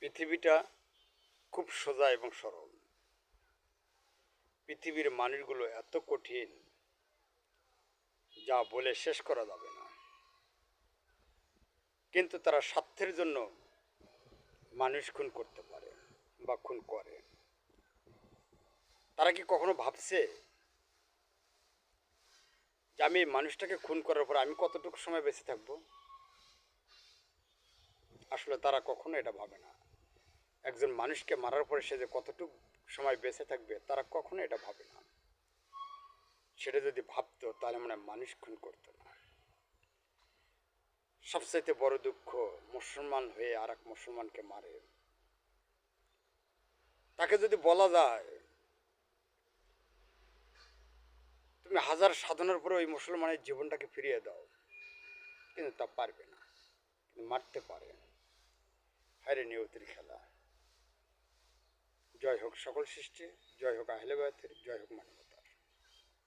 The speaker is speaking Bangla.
পৃথিবীটা খুব সোজা এবং সরল। পৃথিবীর মানুষগুলো এত কঠিন যা বলে শেষ করা যাবে না, কিন্তু তারা স্বার্থের জন্য মানুষ খুন করতে পারে বা খুন করে। তারা কি কখনো ভাবছে যে আমি এই মানুষটাকে খুন করার পর আমি কতটুকু সময় বেঁচে থাকবো? আসলে তারা কখনো এটা ভাবে না। একজন মানুষকে মারার পরে সে যে কতটুকু সময় বেঁচে থাকবে তারা কখনো এটা ভাবে না। সেটা যদি ভাবতো তাহলে মনে হয় মানুষ খুন করতো না। সবচাইতে বড় দুঃখ, মুসলমান হয়ে আর এক মুসলমানকে মারে। তাকে যদি বলা যায় তুমি হাজার সাধনার পরে ওই মুসলমানের জীবনটাকে ফিরিয়ে দাও, কিন্তু তা পারবে না, কিন্তু মারতে পারে। হায়রে নিয়তির খেলা। জয় হোক সকল সৃষ্টি, জয় হোক আহলে বায়াতের, জয় হোক মানব।